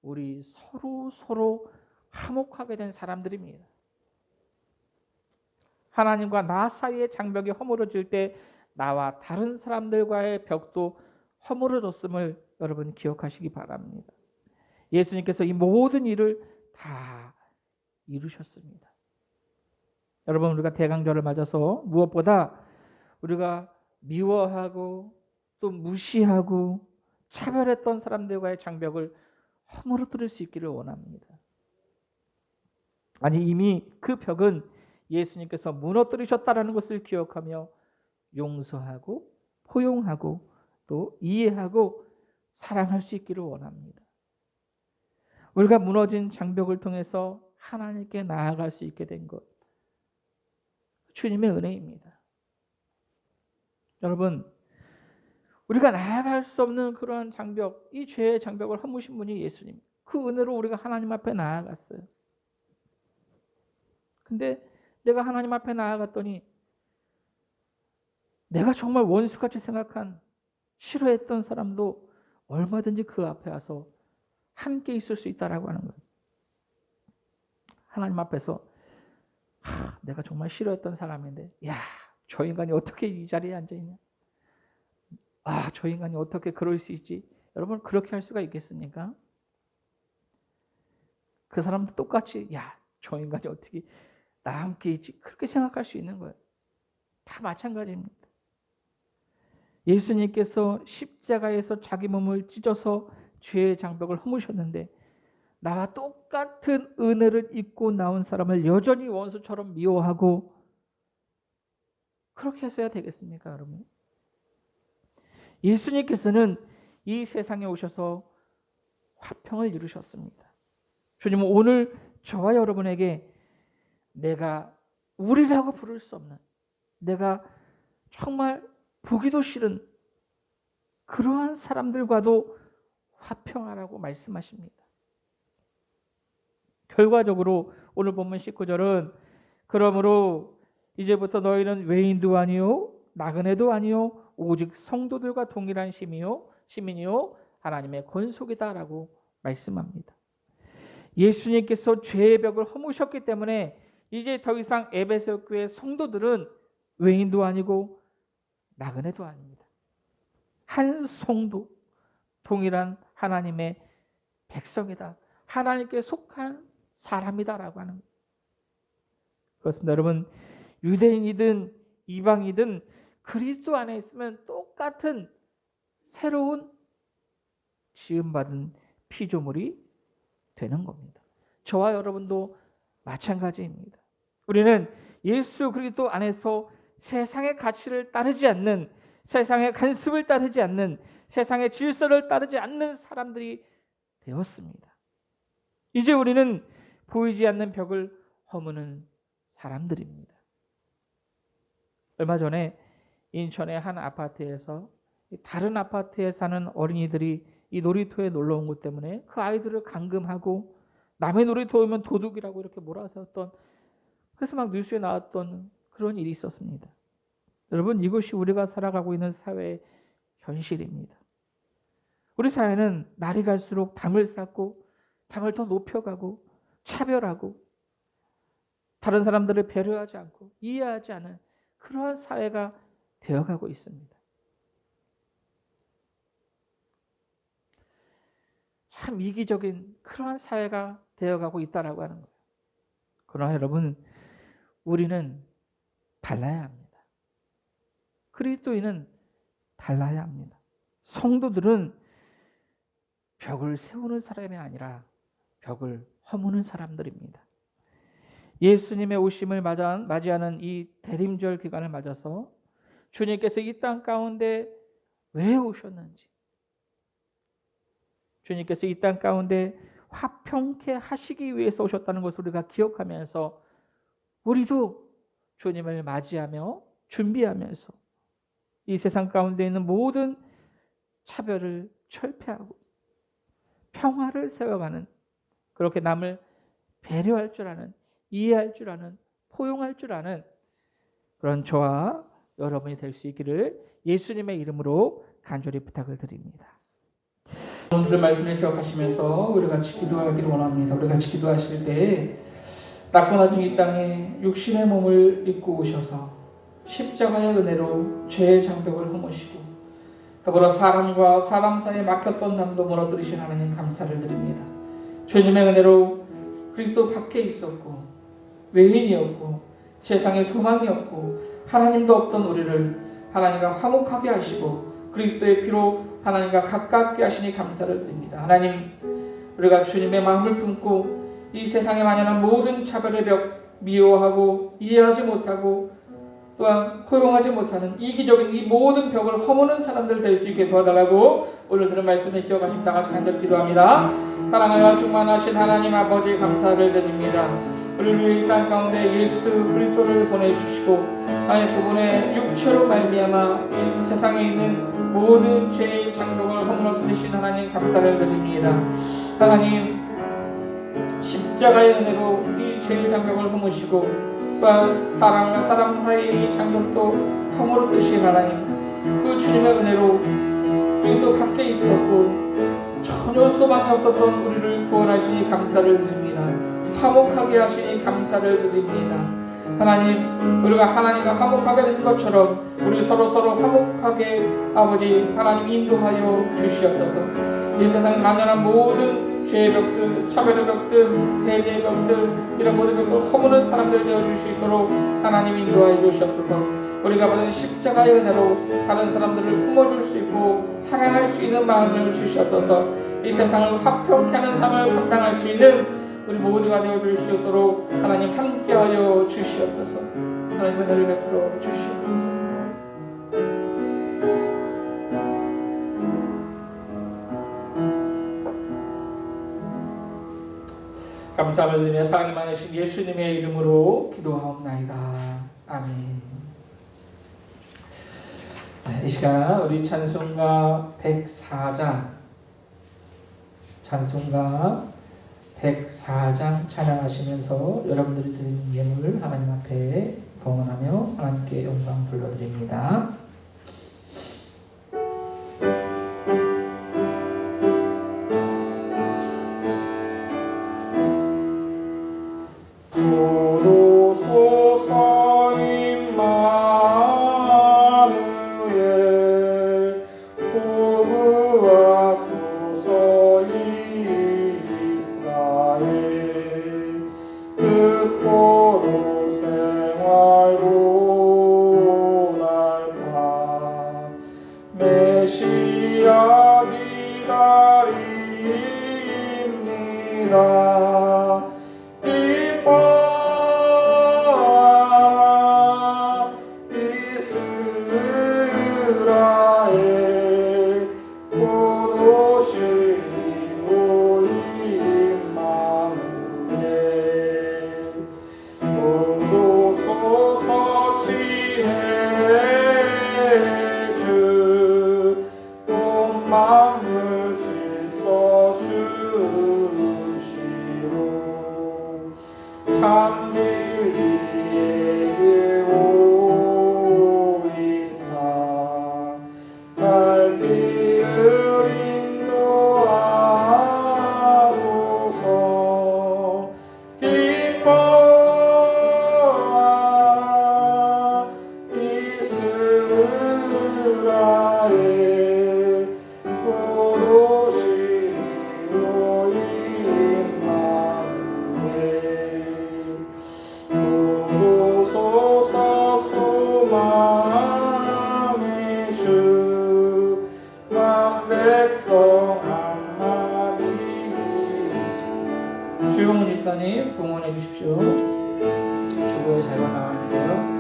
우리 서로 화목하게 된 사람들입니다. 하나님과 나 사이의 장벽이 허물어질 때 나와 다른 사람들과의 벽도 허물어졌음을 여러분 기억하시기 바랍니다. 예수님께서 이 모든 일을 다 이루셨습니다. 여러분, 우리가 대강절을 맞아서 무엇보다 우리가 미워하고 또 무시하고 차별했던 사람들과의 장벽을 허물어뜨릴 수 있기를 원합니다. 아니, 이미 그 벽은 예수님께서 무너뜨리셨다라는 것을 기억하며 용서하고 포용하고 또 이해하고 사랑할 수 있기를 원합니다. 우리가 무너진 장벽을 통해서 하나님께 나아갈 수 있게 된 것, 주님의 은혜입니다. 여러분, 우리가 나아갈 수 없는 그러한 장벽, 이 죄의 장벽을 허무신 분이 예수님. 그 은혜로 우리가 하나님 앞에 나아갔어요. 근데 내가 하나님 앞에 나아갔더니 내가 정말 원수같이 생각한, 싫어했던 사람도 얼마든지 그 앞에 와서 함께 있을 수 있다라고 하는 거예요. 하나님 앞에서 내가 정말 싫어했던 사람인데, 야, 저 인간이 어떻게 이 자리에 앉아있냐? 저 인간이 어떻게 그럴 수 있지? 여러분, 그렇게 할 수가 있겠습니까? 그 사람도 똑같이, 야, 저 인간이 어떻게 나와 함께 있지? 그렇게 생각할 수 있는 거예요. 다 마찬가지입니다. 예수님께서 십자가에서 자기 몸을 찢어서 죄의 장벽을 허무셨는데, 나와 똑같은 은혜를 입고 나온 사람을 여전히 원수처럼 미워하고, 그렇게 해서야 되겠습니까, 여러분? 예수님께서는 이 세상에 오셔서 화평을 이루셨습니다. 주님은 오늘 저와 여러분에게 내가 우리라고 부를 수 없는, 내가 정말 보기도 싫은 그러한 사람들과도 화평하라고 말씀하십니다. 결과적으로 오늘 본문 19절은 그러므로 이제부터 너희는 외인도 아니요 나그네도 아니요 오직 성도들과 동일한 시민이요 하나님의 권속이다라고 말씀합니다. 예수님께서 죄의 벽을 허무셨기 때문에 이제 더 이상 에베소 교회 성도들은 외인도 아니고 나그네도 아닙니다. 한 성도, 동일한 하나님의 백성이다. 하나님께 속한 사람이다라고 하는 거예요. 그렇습니다. 여러분, 유대인이든 이방이든 그리스도 안에 있으면 똑같은 새로운 지음받은 피조물이 되는 겁니다. 저와 여러분도 마찬가지입니다. 우리는 예수 그리스도 안에서 세상의 가치를 따르지 않는, 세상의 간습을 따르지 않는, 세상의 질서를 따르지 않는 사람들이 되었습니다. 이제 우리는 보이지 않는 벽을 허무는 사람들입니다. 얼마 전에 인천의 한 아파트에서 다른 아파트에 사는 어린이들이 이 놀이터에 놀러 온 것 때문에 그 아이들을 감금하고 남의 놀이터 오면 도둑이라고 이렇게 몰아세웠던, 그래서 막 뉴스에 나왔던 그런 일이 있었습니다. 여러분, 이것이 우리가 살아가고 있는 사회의 현실입니다. 우리 사회는 날이 갈수록 담을 쌓고 담을 더 높여가고 차별하고 다른 사람들을 배려하지 않고 이해하지 않은 그러한 사회가 되어가고 있습니다. 참 이기적인 그러한 사회가 되어가고 있다라고 하는 거예요. 그러나 여러분, 우리는 달라야 합니다. 그리스도인은 달라야 합니다. 성도들은 벽을 세우는 사람이 아니라 벽을 허무는 사람들입니다. 예수님의 오심을 맞이하는 이 대림절 기간을 맞아서 주님께서 이 땅 가운데 왜 오셨는지, 주님께서 이 땅 가운데 화평케 하시기 위해서 오셨다는 것을 우리가 기억하면서 우리도 주님을 맞이하며 준비하면서 이 세상 가운데 있는 모든 차별을 철폐하고 평화를 세워가는, 그렇게 남을 배려할 줄 아는, 이해할 줄 아는, 포용할 줄 아는 그런 저와 여러분이 될 수 있기를 예수님의 이름으로 간절히 부탁을 드립니다. 오늘의 말씀을 기억하시면서 우리 같이 기도하기를 원합니다. 우리 같이 기도하실 때 낮고 낮은 이 땅에 육신의 몸을 입고 오셔서 십자가의 은혜로 죄의 장벽을 허무시고 더불어 사람과 사람 사이에 막혔던 담도 무너뜨리신 하나님 감사를 드립니다. 주님의 은혜로 그리스도 밖에 있었고 외인이었고 세상에 소망이 없고 하나님도 없던 우리를 하나님과 화목하게 하시고 그리스도의 피로 하나님과 가깝게 하시니 감사를 드립니다. 하나님, 우리가 주님의 마음을 품고 이 세상에 만연한 모든 차별의 벽 미워하고 이해하지 못하고 또한 포용하지 못하는 이기적인 이 모든 벽을 허무는 사람들 될 수 있게 도와달라고 오늘 들은 말씀을 기억하시고 다 같이 간절히 기도합니다. 사랑과 충만하신 하나님 아버지 감사를 드립니다. 우리를 이 땅 가운데 예수 그리스도를 보내주시고 아니 그분의 육체로 말미암아 이 세상에 있는 모든 죄의 장벽을 허물어뜨리신 하나님 감사를 드립니다. 하나님 십자가의 은혜로 이 죄의 장벽을 허무시고 또한 사람과 사람 사이의 이 장벽도 허물어뜨리신 하나님 그 주님의 은혜로 그리스도 밖에 있었고 전혀 소망이 없었던 우리를 구원하시니 감사를 드립니다. 화목하게 하시니 감사를 드립니다. 하나님 우리가 하나님과 화목하게 된 것처럼 우리 서로 화목하게 아버지 하나님 인도하여 주시옵소서. 이 세상에 만연한 모든 죄의 벽들, 차별의 벽들, 배제의 벽들 이런 모든 벽들 허무는 사람들 되어줄 수 있도록 하나님 인도하여 주시옵소서. 우리가 받은 십자가의 은혜로 다른 사람들을 품어줄 수 있고 사랑할 수 있는 마음을 주시옵소서. 이 세상을 화평케 하는 삶을 감당할 수 있는 우리 모두가 되어줄 수 있도록 하나님 함께하여 주시옵소서. 하나님 은혜를 베풀어 주시옵소서. 감사를 드리며 사랑이 많으신 예수님의 이름으로 기도하옵나이다. 아멘. 네, 이 시간 우리 찬송가 104장 찬양하시면서 여러분들이 드리는 예물을 하나님 앞에 봉헌하며 하나님께 영광 돌려드립니다. 주용훈 집사님 봉헌해 주십시오. 주보에 잘 나와야 돼요.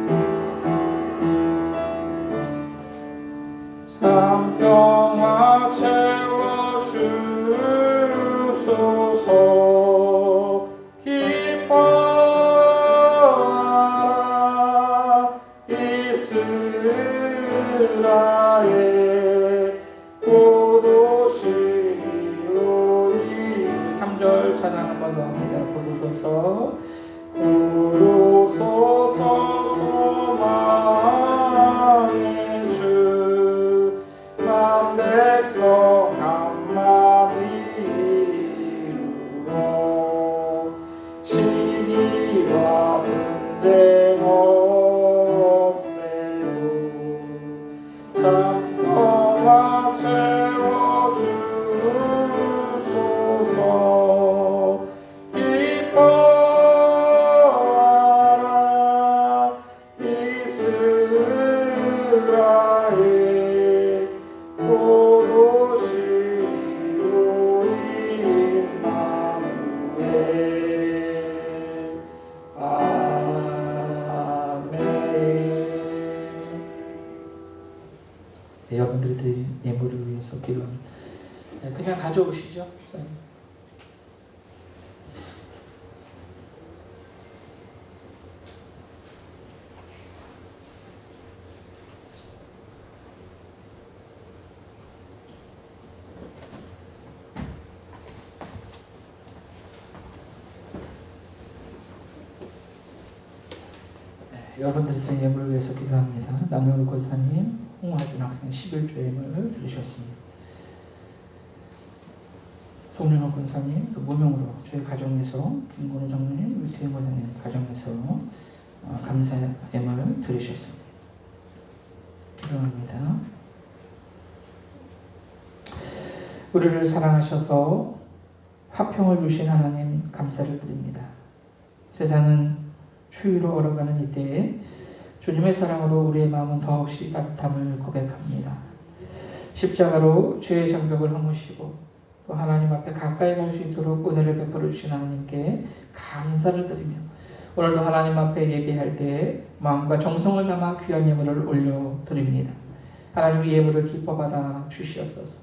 삼평화 채워주소서. 기뻐하라 이스라엘 고도시로이. 3절 찬양 한 번 더 합니다. 고도소서 고도소서 소망의 주 만백성 한마음이 이루어 시기와 분쟁 없애고 잠깐만 채워주소서. 기뻐하라 이스라엘 예물을 위해서 기도합니다. 그냥 가져오시죠, 목사님. 여러분들의 드린 예물을 위해서 기도합니다. 남영울 권사님, 홍화준 학생 11조 예물을 들으셨습니다. 송영호 권사님, 무명으로 저희 가정에서 김건우 장로님, 유태인 권사님 가정에서 감사 예물을 들으셨습니다. 기도합니다. 우리를 사랑하셔서 화평을 주신 하나님 감사를 드립니다. 세상은 추위로 얼어가는 이때에 주님의 사랑으로 우리의 마음은 더없이 따뜻함을 고백합니다. 십자가로 죄의 장벽을 허무시고 또 하나님 앞에 가까이 갈 수 있도록 은혜를 베풀어 주신 하나님께 감사를 드리며 오늘도 하나님 앞에 예배할 때 마음과 정성을 담아 귀한 예물을 올려드립니다. 하나님 이 예물을 기뻐 받아 주시옵소서.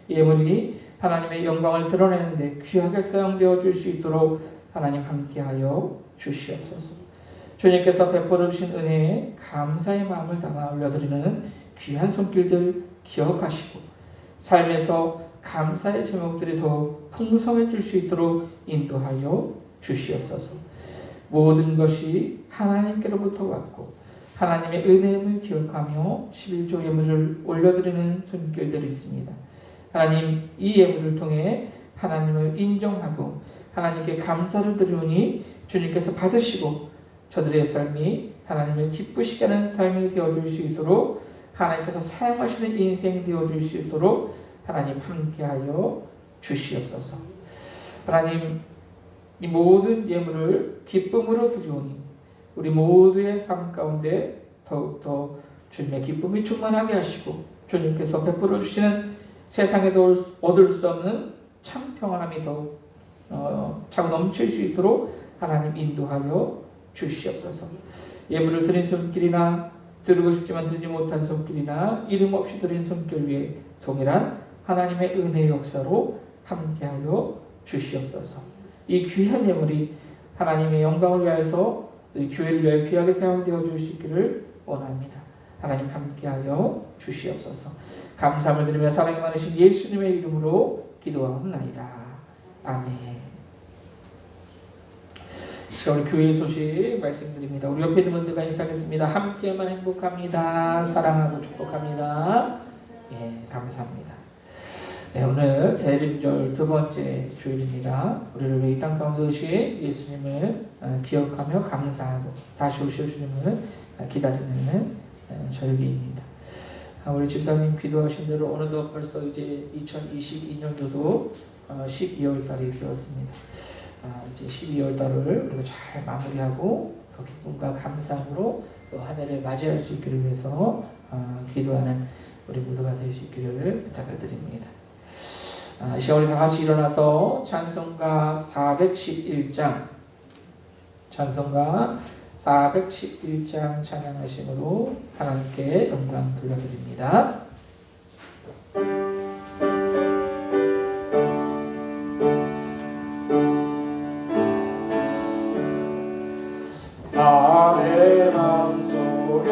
이 예물이 하나님의 영광을 드러내는 데 귀하게 사용되어 줄 수 있도록 하나님 함께하여 주시옵소서. 주님께서 베풀어 주신 은혜에 감사의 마음을 담아 올려드리는 귀한 손길들 기억하시고 삶에서 감사의 제목들이 더욱 풍성해질 수 있도록 인도하여 주시옵소서. 모든 것이 하나님께로부터 왔고 하나님의 은혜임을 기억하며 11조 예물을 올려드리는 손길들이 있습니다. 하나님 이 예물을 통해 하나님을 인정하고 하나님께 감사를 드리오니 주님께서 받으시고 저들의 삶이 하나님을 기쁘시게 하는 삶이 되어줄 수 있도록 하나님께서 사용하시는 인생이 되어줄 수 있도록 하나님 함께하여 주시옵소서. 하나님 이 모든 예물을 기쁨으로 드리오니 우리 모두의 삶 가운데 더욱더 주님의 기쁨이 충만하게 하시고 주님께서 베풀어 주시는 세상에서 얻을 수 없는 참 평안함이 더욱 차고 넘칠 수 있도록 하나님 인도하여 주시옵소서. 예물을 드린 손길이나 드리고 싶지만 드리지 못한 손길이나 이름 없이 드린 손길 위에 동일한 하나님의 은혜의 역사로 함께하여 주시옵소서. 이 귀한 예물이 하나님의 영광을 위하여서 교회를 위하여 귀하게 사용되어 줄 수 있기를 원합니다. 하나님 함께하여 주시옵소서. 감사함을 드리며 사랑이 많으신 예수님의 이름으로 기도하옵나이다. 아멘. 우리 교회 소식 말씀드립니다. 우리 옆에 있는 분들과 인사하겠습니다. 함께만 행복합니다. 사랑하고 축복합니다. 예, 감사합니다. 네, 오늘 대림절 두 번째 주일입니다. 우리를 위해 이 땅 가운데 오신 예수님을 기억하며 감사하고 다시 오실 주님을 기다리는 절기입니다. 우리 집사님 기도하신 대로 어느덧 벌써 이제 2022년도도 12월 달이 되었습니다. 이제 12월 달을 우리가 잘 마무리하고 더 기쁨과 감사함으로 또 한 해를 맞이할 수 있기를 위해서 기도하는 우리 모두가 될 수 있기를 부탁을 드립니다. 이 시간 우리 다 같이 일어나서 찬송가 411장 찬양하심으로 하나님께 영광 돌려드립니다. 내 맘속에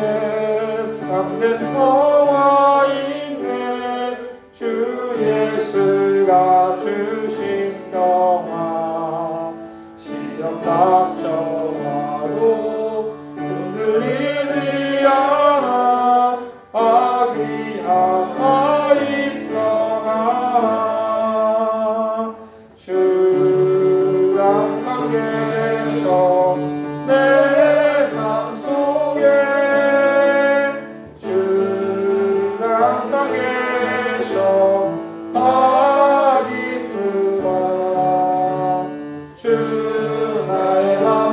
참된 거와 있네 주 예수가 주신 평화 시험 닥쳐와도 흔들리지 않아 아귀한 평화 주 항상 계셔 내 맘속에 주 항상 계셔 기쁘다 주 나의 맘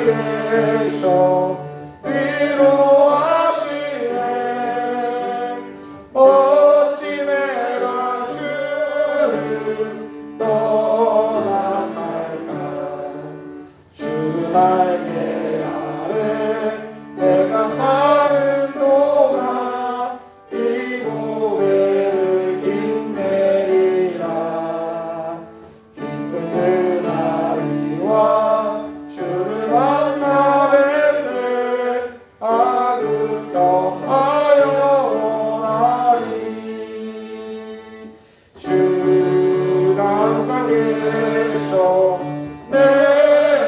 계셔 위로하시네 어찌 내가 주를 떠나 살까 주 날개 아래 내가 사는 동안 이 고백을 힘내리라 기쁜 그날이와 주를 만나 뵐 때 아그 평하여 오나리 주가 항상 계셔 내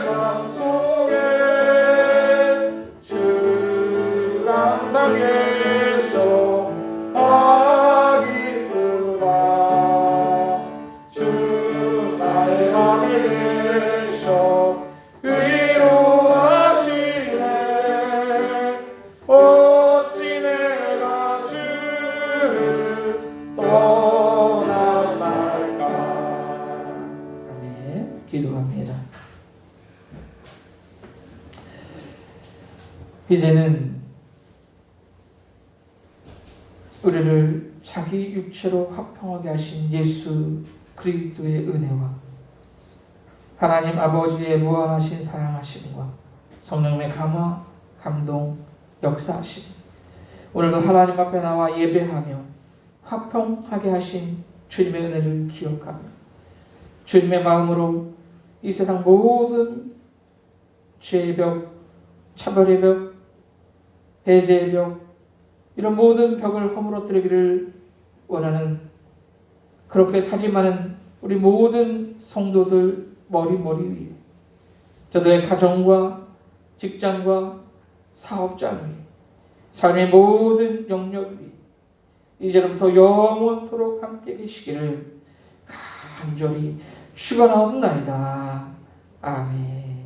맘속에 주가 항상 계셔 아 기쁘다 주 나의 맘이 되셔 위로하시네 어찌 내가 주를 떠나 살까. 아멘. 기도합니다. 이제는 우리를 자기 육체로 화평하게 하신 예수 그리스도의 은혜와 하나님 아버지의 무한하신 사랑하심과 성령의 감화, 감동, 역사하심 오늘도 하나님 앞에 나와 예배하며 화평하게 하신 주님의 은혜를 기억하며 주님의 마음으로 이 세상 모든 죄의 벽, 차별의 벽, 배제의 벽 이런 모든 벽을 허물어뜨리기를 원하는 그렇게 다짐하는 우리 모든 성도들 머리 위에 저들의 가정과 직장과 사업장 위에 삶의 모든 영역 위에 이제부터 영원토록 함께 계시기를 간절히 축원하옵나이다. 아멘.